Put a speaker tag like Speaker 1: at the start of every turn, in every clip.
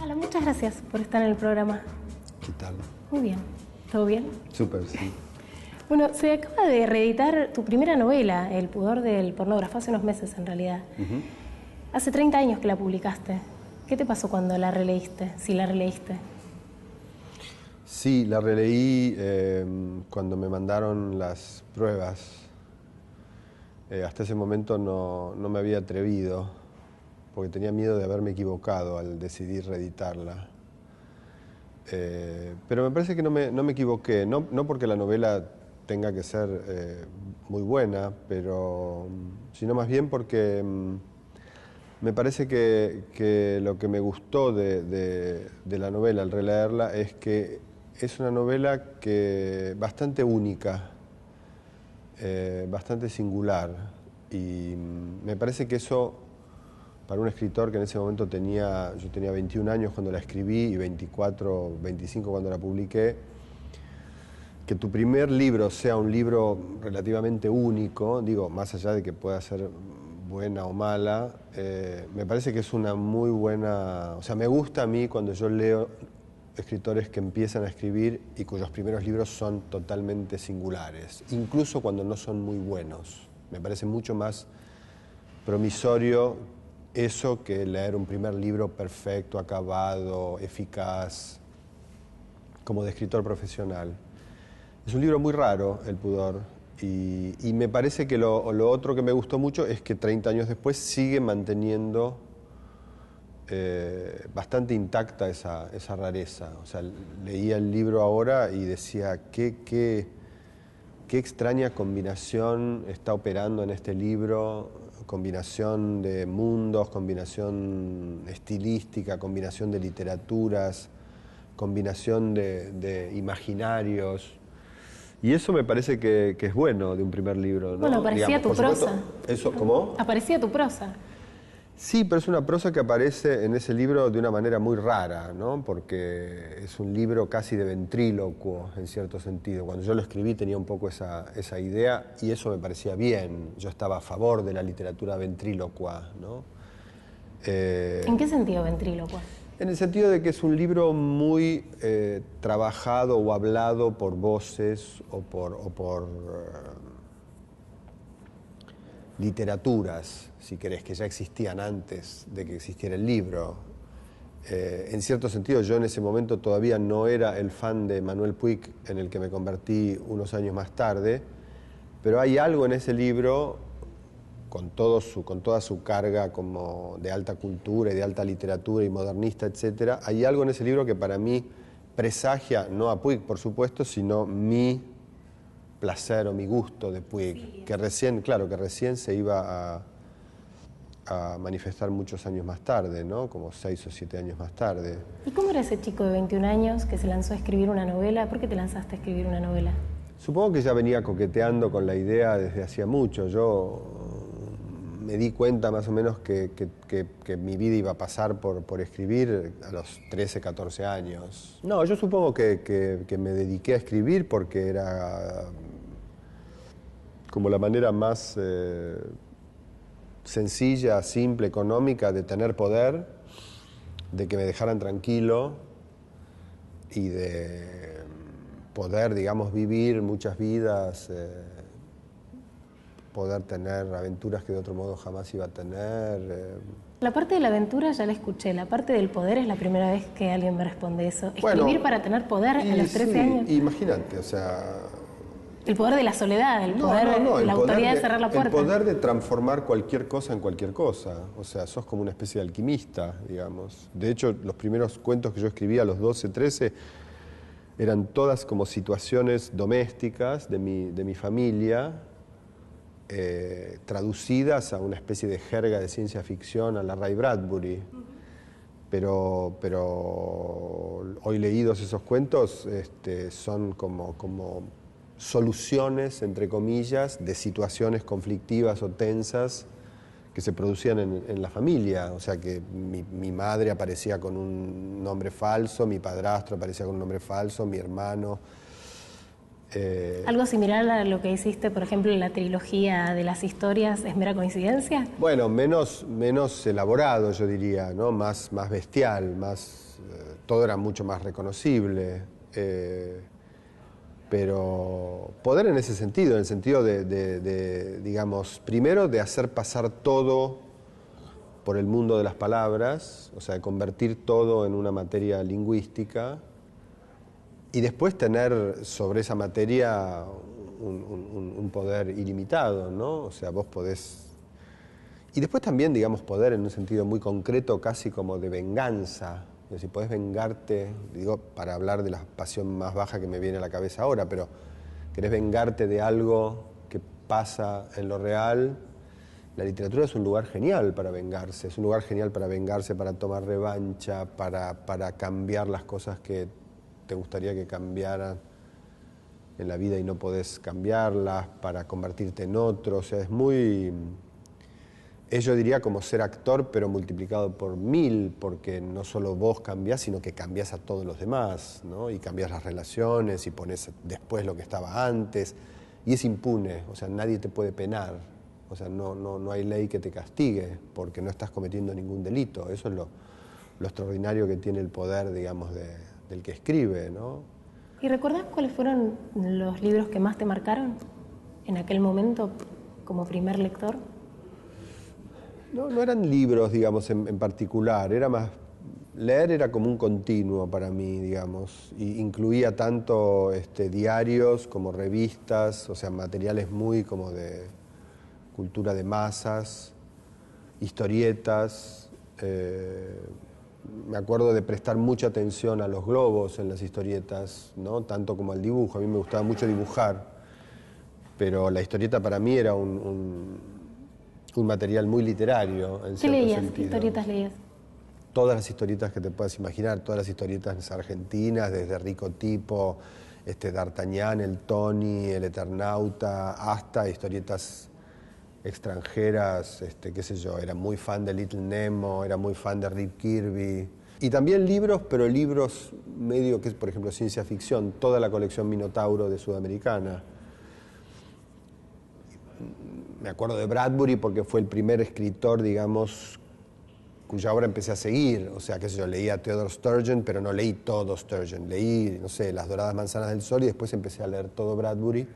Speaker 1: Hola, muchas gracias por estar en el programa.
Speaker 2: ¿Qué tal?
Speaker 1: Muy bien. ¿Todo bien?
Speaker 2: Súper, sí.
Speaker 1: Bueno, se acaba de reeditar tu primera novela, El pudor del pornógrafo, hace unos meses en realidad. Hace 30 años que la publicaste. ¿Qué te pasó cuando la releíste, si la releíste?
Speaker 2: Sí, la releí cuando me mandaron las pruebas. Hasta ese momento no me había atrevido, porque tenía miedo de haberme equivocado al decidir reeditarla. Pero me parece que no me equivoqué, no porque la novela tenga que ser muy buena, pero sino más bien porque me parece que lo que me gustó de la novela al releerla es que es una novela bastante única, bastante singular, y me parece que eso, para un escritor que en ese momento yo tenía 21 años cuando la escribí y 24, 25 cuando la publiqué, que tu primer libro sea un libro relativamente único, digo, más allá de que pueda ser buena o mala, me parece que es una muy buena... O sea, me gusta a mí cuando yo leo escritores que empiezan a escribir y cuyos primeros libros son totalmente singulares, incluso cuando no son muy buenos. Me parece mucho más promisorio eso que leer un primer libro perfecto, acabado, eficaz, como de escritor profesional. Es un libro muy raro, El pudor, y me parece que lo otro que me gustó mucho es que 30 años después sigue manteniendo bastante intacta esa rareza. O sea, leía el libro ahora y decía, qué extraña combinación está operando en este libro, combinación de mundos, combinación estilística, combinación de literaturas, combinación de imaginarios. Y eso me parece que es bueno de un primer libro, ¿no?
Speaker 1: Bueno, aparecía tu prosa.
Speaker 2: Eso, ¿cómo?
Speaker 1: Aparecía tu prosa.
Speaker 2: Sí, pero es una prosa que aparece en ese libro de una manera muy rara, ¿no? Porque es un libro casi de ventrílocuo, en cierto sentido. Cuando yo lo escribí tenía un poco esa idea y eso me parecía bien. Yo estaba a favor de la literatura ventrílocua, ¿no?
Speaker 1: ¿En qué sentido ventrílocua?
Speaker 2: En el sentido de que es un libro muy trabajado o hablado por voces o por literaturas, si querés, que ya existían antes de que existiera el libro. En cierto sentido, yo en ese momento todavía no era el fan de Manuel Puig, en el que me convertí unos años más tarde, pero hay algo en ese libro, con toda su carga como de alta cultura y de alta literatura y modernista, etcétera, hay algo en ese libro que para mí presagia, no a Puig, por supuesto, sino mi placer o mi gusto de Puig, sí, que recién se iba a manifestar muchos años más tarde, ¿no? Como 6 o 7 años más tarde.
Speaker 1: ¿Y cómo era ese chico de 21 años que se lanzó a escribir una novela? ¿Por qué te lanzaste a escribir una novela?
Speaker 2: Supongo que ya venía coqueteando con la idea desde hacía mucho. Yo me di cuenta más o menos que mi vida iba a pasar por escribir a los 13, 14 años. No, yo supongo que me dediqué a escribir porque era como la manera más sencilla, simple, económica de tener poder, de que me dejaran tranquilo y de poder, digamos, vivir muchas vidas, poder tener aventuras que de otro modo jamás iba a tener.
Speaker 1: La parte de la aventura ya la escuché, la parte del poder es la primera vez que alguien me responde eso. ¿Escribir
Speaker 2: Bueno,
Speaker 1: para tener poder a los 13 años?
Speaker 2: Imagínate, o sea...
Speaker 1: El poder de la soledad, el poder, la autoridad de cerrar la puerta.
Speaker 2: El poder de transformar cualquier cosa en cualquier cosa. O sea, sos como una especie de alquimista, digamos. De hecho, los primeros cuentos que yo escribí a los 12, 13 eran todas como situaciones domésticas de mi familia, traducidas a una especie de jerga de ciencia ficción a la Ray Bradbury. Pero hoy leídos esos cuentos son como soluciones, entre comillas, de situaciones conflictivas o tensas que se producían en la familia. O sea, que mi madre aparecía con un nombre falso, mi padrastro aparecía con un nombre falso, mi hermano
Speaker 1: ¿Algo similar a lo que hiciste, por ejemplo, en la trilogía de las historias, es mera coincidencia?
Speaker 2: Bueno, menos elaborado, yo diría, ¿no? Más bestial, todo era mucho más reconocible. Pero poder en ese sentido, en el sentido digamos, primero de hacer pasar todo por el mundo de las palabras, o sea, de convertir todo en una materia lingüística, y después tener sobre esa materia un poder ilimitado, ¿no? O sea, vos podés... Y después también, digamos, poder en un sentido muy concreto, casi como de venganza. Es decir, podés vengarte, digo, para hablar de la pasión más baja que me viene a la cabeza ahora, pero querés vengarte de algo que pasa en lo real. La literatura es un lugar genial para vengarse, es un lugar genial para vengarse, para tomar revancha, para cambiar las cosas que te gustaría que cambiaran en la vida y no podés cambiarlas, para convertirte en otro. O sea, es muy... Yo diría como ser actor, pero multiplicado por 1000, porque no solo vos cambiás, sino que cambiás a todos los demás, ¿no? Y cambiás las relaciones y pones después lo que estaba antes. Y es impune, o sea, nadie te puede penar. O sea, no hay ley que te castigue porque no estás cometiendo ningún delito. Eso es lo extraordinario que tiene el poder, digamos, del que escribe, ¿no?
Speaker 1: ¿Y recordás cuáles fueron los libros que más te marcaron en aquel momento como primer lector?
Speaker 2: No eran libros, digamos, en particular, era más... Leer era como un continuo para mí, digamos, y incluía tanto diarios como revistas, o sea, materiales muy como de cultura de masas, historietas. Me acuerdo de prestar mucha atención a los globos en las historietas, ¿no? Tanto como al dibujo. A mí me gustaba mucho dibujar, pero la historieta para mí era un material muy literario, en
Speaker 1: ¿Qué
Speaker 2: cierto
Speaker 1: leías?
Speaker 2: sentido.
Speaker 1: ¿Qué historietas leías?
Speaker 2: Todas las historietas que te puedas imaginar, todas las historietas argentinas, desde Rico Tipo, D'Artagnan, el Tony, el Eternauta, hasta historietas extranjeras, qué sé yo, era muy fan de Little Nemo, era muy fan de Rick Kirby. Y también libros, pero libros medio que es, por ejemplo, ciencia ficción, toda la colección Minotauro de Sudamericana. Me acuerdo de Bradbury porque fue el primer escritor, digamos, cuya obra empecé a seguir. O sea, qué sé yo, leía a Theodore Sturgeon, pero no leí todo Sturgeon. Leí, no sé, Las Doradas Manzanas del Sol y después empecé a leer todo Bradbury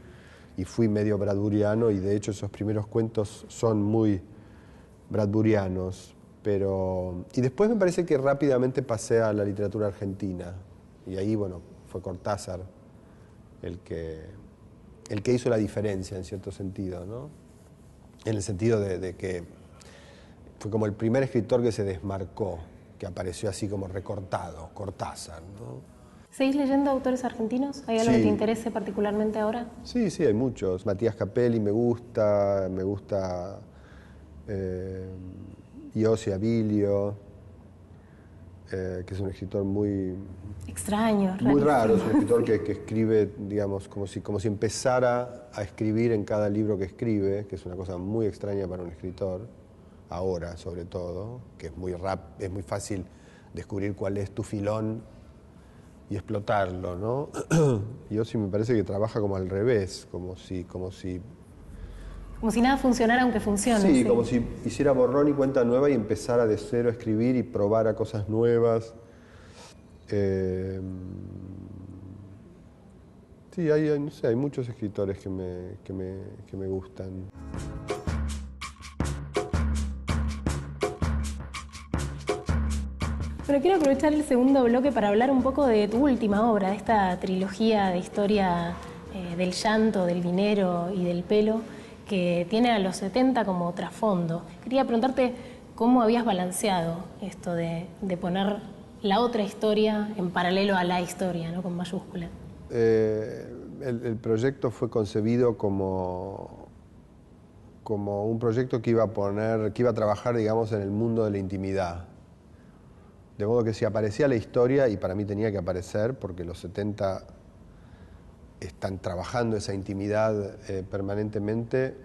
Speaker 2: y fui medio bradburiano y de hecho esos primeros cuentos son muy bradburianos. Y después me parece que rápidamente pasé a la literatura argentina y ahí, bueno, fue Cortázar el que hizo la diferencia en cierto sentido, ¿no? En el sentido de que fue como el primer escritor que se desmarcó, que apareció así como recortado, Cortázar, ¿no?
Speaker 1: ¿Seguís leyendo autores argentinos? ¿Hay algo que te interese particularmente ahora?
Speaker 2: Sí, hay muchos. Matías Capelli me gusta Iossi Abilio, que es un escritor muy...
Speaker 1: Extraño,
Speaker 2: muy raro, es un
Speaker 1: rarísimo.
Speaker 2: escritor que escribe, digamos, como si empezara a escribir en cada libro que escribe, que es una cosa muy extraña para un escritor, ahora sobre todo, que es muy fácil descubrir cuál es tu filón y explotarlo, ¿no? Yo sí me parece que trabaja como al revés, como si
Speaker 1: Como si nada funcionara aunque funcione.
Speaker 2: sí, como si hiciera borrón y cuenta nueva y empezara de cero a escribir y probara cosas nuevas. Sí, no sé, hay muchos escritores que me gustan.
Speaker 1: Pero quiero aprovechar el segundo bloque para hablar un poco de tu última obra, de esta trilogía de historia del llanto, del dinero y del pelo, que tiene a los 70 como trasfondo. Quería preguntarte cómo habías balanceado esto de poner la otra historia en paralelo a la historia, ¿no? Con mayúscula.
Speaker 2: El proyecto fue concebido como un proyecto que iba a trabajar, digamos, en el mundo de la intimidad. De modo que si aparecía la historia, y para mí tenía que aparecer, porque los 70 están trabajando esa intimidad permanentemente,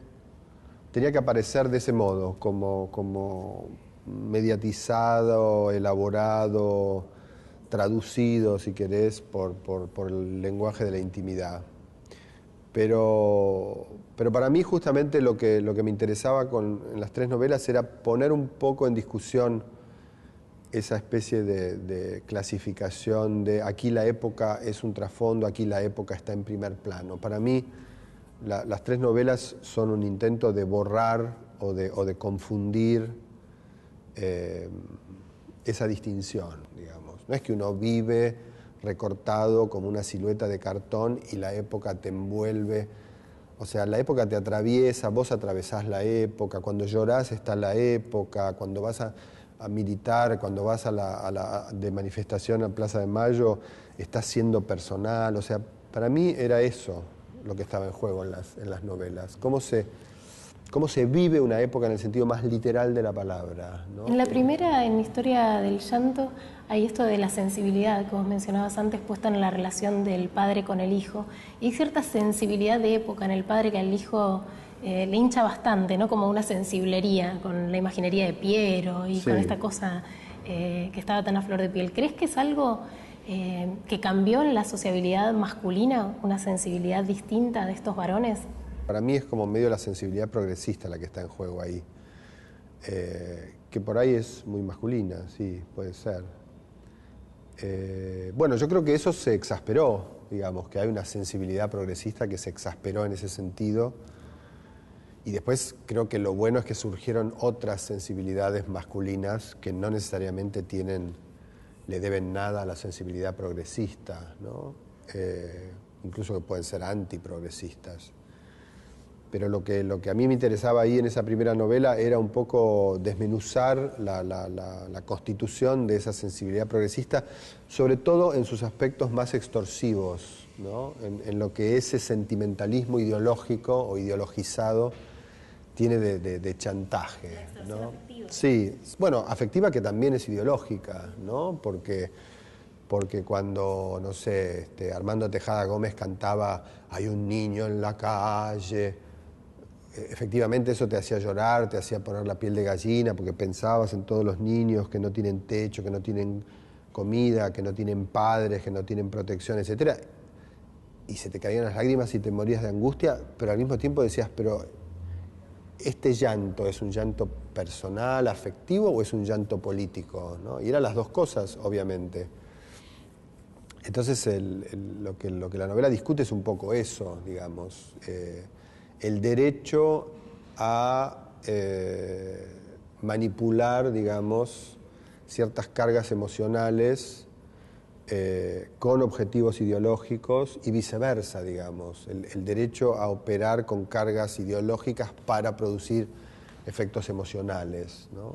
Speaker 2: tenía que aparecer de ese modo, como mediatizado, elaborado, traducido, si querés, por el lenguaje de la intimidad. Pero para mí justamente lo que me interesaba en las tres novelas era poner un poco en discusión esa especie de clasificación de aquí la época es un trasfondo, aquí la época está en primer plano. Para mí las tres novelas son un intento de borrar o de confundir esa distinción, digamos. No es que uno vive recortado como una silueta de cartón y la época te envuelve. O sea, la época te atraviesa, vos atravesás la época, cuando llorás está la época, cuando vas a militar, cuando vas de manifestación a Plaza de Mayo, estás siendo personal. O sea, para mí era eso lo que estaba en juego en las novelas. Cómo se vive una época en el sentido más literal de la palabra, ¿no?
Speaker 1: En la primera, en Historia del Llanto, hay esto de la sensibilidad que vos mencionabas antes, puesta en la relación del padre con el hijo. Y hay cierta sensibilidad de época en el padre que al hijo le hincha bastante, ¿no? Como una sensiblería con la imaginería de Piero y con esta cosa que estaba tan a flor de piel. ¿Crees que es algo que cambió en la sociabilidad masculina, una sensibilidad distinta de estos varones?
Speaker 2: Para mí es como medio la sensibilidad progresista la que está en juego ahí, que por ahí es muy masculina, sí, puede ser. Bueno, yo creo que eso se exasperó, digamos, que hay una sensibilidad progresista que se exasperó en ese sentido, y después creo que lo bueno es que surgieron otras sensibilidades masculinas que no necesariamente le deben nada a la sensibilidad progresista, ¿no? Incluso que pueden ser antiprogresistas. Pero lo que a mí me interesaba ahí en esa primera novela era un poco desmenuzar la constitución de esa sensibilidad progresista, sobre todo en sus aspectos más extorsivos, ¿no? En lo que ese sentimentalismo ideológico o ideologizado tiene de chantaje, ¿no? Sí, bueno, afectiva que también es ideológica, ¿no? Porque cuando, no sé, Armando Tejada Gómez cantaba "Hay un niño en la calle", efectivamente eso te hacía llorar, te hacía poner la piel de gallina, porque pensabas en todos los niños que no tienen techo, que no tienen comida, que no tienen padres, que no tienen protección, etc. Y se te caían las lágrimas y te morías de angustia, pero al mismo tiempo decías, pero ¿este llanto es un llanto personal, afectivo, o es un llanto político, ¿no? Y eran las dos cosas, obviamente. Entonces lo que la novela discute es un poco eso, digamos. El derecho a manipular, digamos, ciertas cargas emocionales con objetivos ideológicos y viceversa, digamos. El derecho a operar con cargas ideológicas para producir efectos emocionales, ¿no?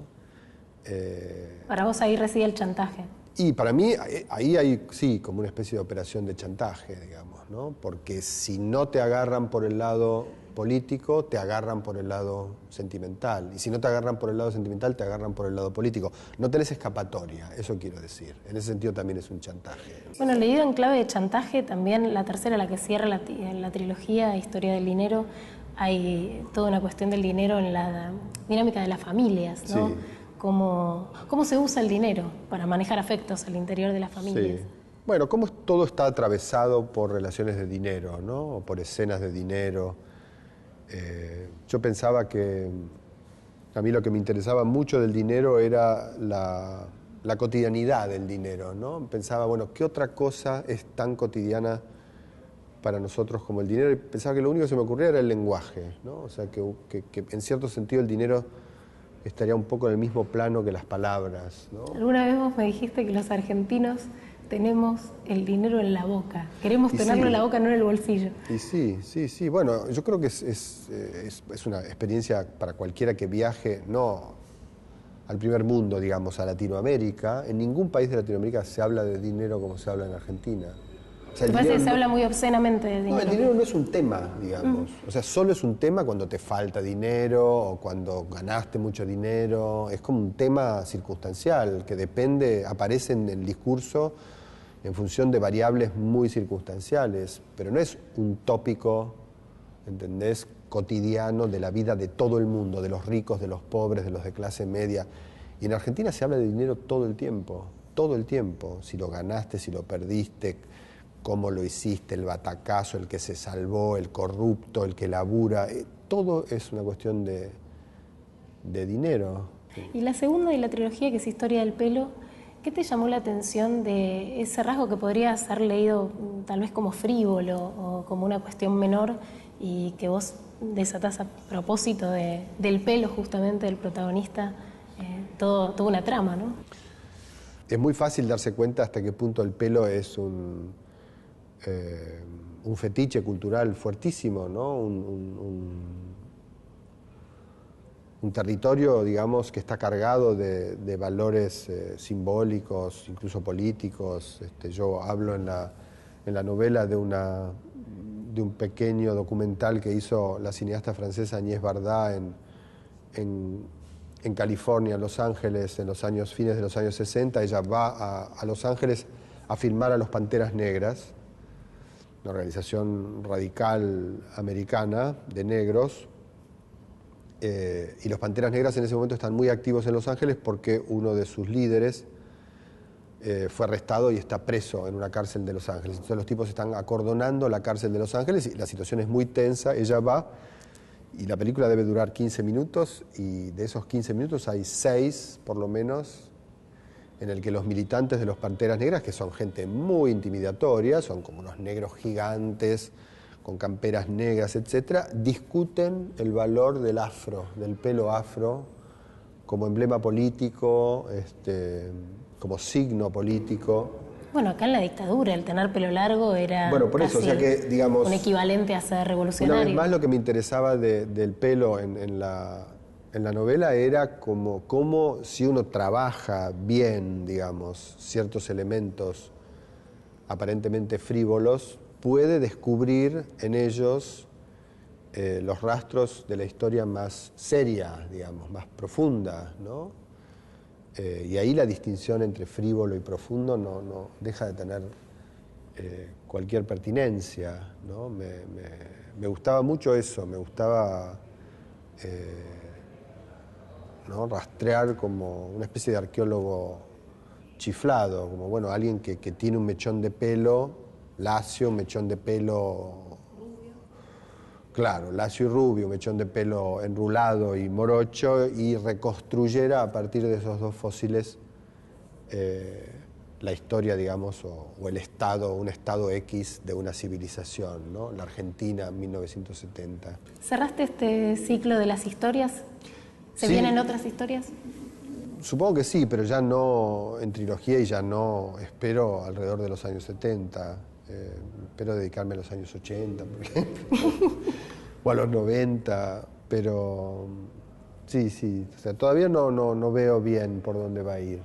Speaker 1: Para vos ahí reside el chantaje.
Speaker 2: Y para mí ahí hay, sí, como una especie de operación de chantaje, digamos, ¿no? Porque si no te agarran por el lado político, te agarran por el lado sentimental. Y si no te agarran por el lado sentimental, te agarran por el lado político. No tenés escapatoria, eso quiero decir. En ese sentido también es un chantaje.
Speaker 1: Bueno, leído en clave de chantaje, también la tercera, la que cierra la trilogía Historia del Dinero, hay toda una cuestión del dinero en la dinámica de las familias, ¿no?
Speaker 2: Sí.
Speaker 1: ¿Cómo se usa el dinero para manejar afectos al interior de las familias?
Speaker 2: Sí. Bueno, cómo todo está atravesado por relaciones de dinero, ¿no? O por escenas de dinero. Yo pensaba que a mí lo que me interesaba mucho del dinero era la cotidianidad del dinero, ¿no? Pensaba, bueno, ¿qué otra cosa es tan cotidiana para nosotros como el dinero? Y pensaba que lo único que se me ocurría era el lenguaje, ¿no? O sea, que en cierto sentido el dinero estaría un poco en el mismo plano que las palabras, ¿no?
Speaker 1: Alguna vez vos me dijiste que los argentinos tenemos el dinero en la boca. Queremos tenerlo en la boca, no en el bolsillo.
Speaker 2: Y sí. Bueno, yo creo que es una experiencia para cualquiera que viaje, no al primer mundo, digamos, a Latinoamérica. En ningún país de Latinoamérica se habla de dinero como se habla en Argentina. O sea,
Speaker 1: ¿Te parece que se habla muy obscenamente de dinero?
Speaker 2: No, el dinero no es un tema, digamos. O sea, solo es un tema cuando te falta dinero o cuando ganaste mucho dinero. Es como un tema circunstancial que depende, aparece en el discurso en función de variables muy circunstanciales, pero no es un tópico, ¿entendés?, cotidiano de la vida de todo el mundo, de los ricos, de los pobres, de los de clase media. Y en Argentina se habla de dinero todo el tiempo, si lo ganaste, si lo perdiste, cómo lo hiciste, el batacazo, el que se salvó, el corrupto, el que labura, todo es una cuestión de dinero.
Speaker 1: Y la segunda y la trilogía, que es Historia del pelo, ¿qué te llamó la atención de ese rasgo que podría ser leído tal vez como frívolo o como una cuestión menor y que vos desatás a propósito del pelo justamente del protagonista, toda una trama, ¿no?
Speaker 2: Es muy fácil darse cuenta hasta qué punto el pelo es un fetiche cultural fuertísimo, ¿no? Un territorio, digamos, que está cargado de valores simbólicos, incluso políticos. Yo hablo en la novela de un pequeño documental que hizo la cineasta francesa Agnès Varda en California, en Los Ángeles, en los fines de los años 60. Ella va a Los Ángeles a filmar a los Panteras Negras, una organización radical americana de negros. Y los Panteras Negras en ese momento están muy activos en Los Ángeles porque uno de sus líderes fue arrestado y está preso en una cárcel de Los Ángeles. Entonces los tipos están acordonando la cárcel de Los Ángeles y la situación es muy tensa. Ella va y la película debe durar 15 minutos y de esos 15 minutos hay 6, por lo menos, en el que los militantes de los Panteras Negras, que son gente muy intimidatoria, son como unos negros gigantes, con camperas negras, etcétera, discuten el valor del afro, del pelo afro, como emblema político, como signo político.
Speaker 1: Bueno, acá en la dictadura el tener pelo largo era
Speaker 2: por eso, o sea que, digamos,
Speaker 1: un equivalente a ser revolucionario.
Speaker 2: Una vez más, lo que me interesaba del pelo en la novela era como si uno trabaja bien, digamos, ciertos elementos aparentemente frívolos, puede descubrir en ellos los rastros de la historia más seria, digamos, más profunda, ¿no? Y ahí la distinción entre frívolo y profundo no deja de tener cualquier pertinencia, ¿no? Me gustaba mucho eso, me gustaba ¿no? rastrear como una especie de arqueólogo chiflado, como bueno, alguien que tiene un mechón de pelo lacio, un mechón de pelo rubio. Claro, lacio y rubio, un mechón de pelo enrulado y morocho, y reconstruyera a partir de esos dos fósiles la historia, digamos, o el estado, un estado X de una civilización, ¿no? La Argentina, 1970.
Speaker 1: ¿Cerraste este ciclo de las historias? ¿Se vienen otras historias?
Speaker 2: Supongo que sí, pero ya no en trilogía y ya no, espero alrededor de los años 70. Espero dedicarme a los años 80, por ejemplo, o a los 90, pero sí, o sea, todavía no veo bien por dónde va a ir.